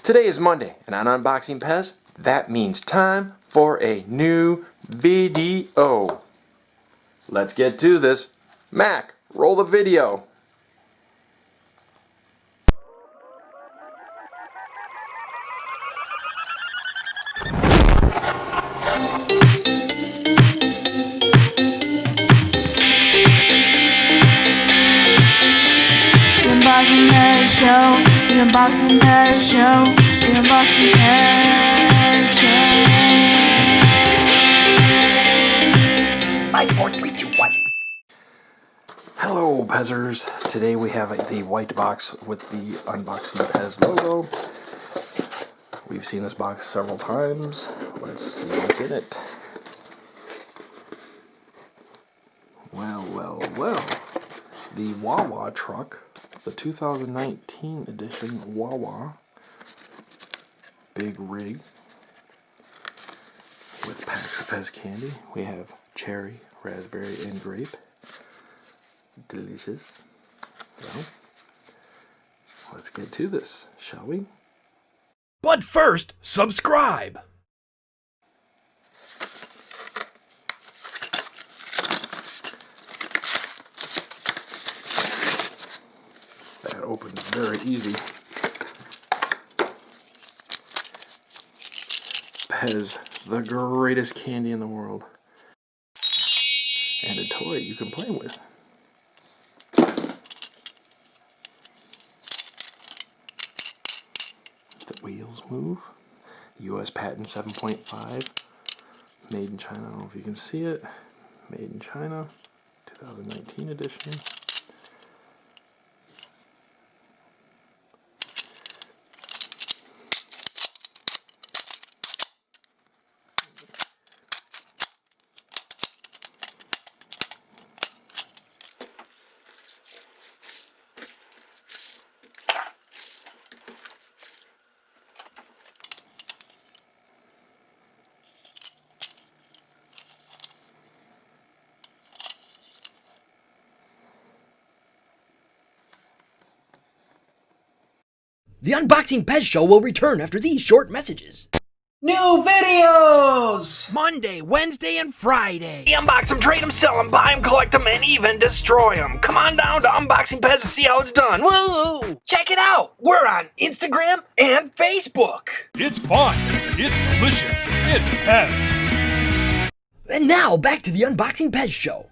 Today is Monday, and on Unboxing Pez, that means time for a new video. Let's get to this. Mac, roll the video. Unboxing Pez Show, the Unboxing Pez Show, the Unboxing Pez Show. 5, 4, 3, 2, 1. Hello, Pezzers. Today we have the white box with the Unboxing Pez logo. We've seen this box several times. Let's see what's in it. Well. The WaWa truck, the 2019 edition WaWa. Big rig with packs of Pez candy. We have cherry, raspberry, and grape. Delicious. Well, let's get to this, shall we? But first, subscribe! That opened very easy. Pez, the greatest candy in the world. And a toy you can play with. The wheels move. US patent 7.5. Made in China. I don't know if you can see it. Made in China. 2019 edition. The Unboxing Pez Show will return after these short messages. New videos! Monday, Wednesday, and Friday. Unbox them, trade them, sell them, buy them, collect them, and even destroy them. Come on down to Unboxing Pez to see how it's done. Woo! Check it out. We're on Instagram and Facebook. It's fun. It's delicious. It's Pez. And now, back to the Unboxing Pez Show.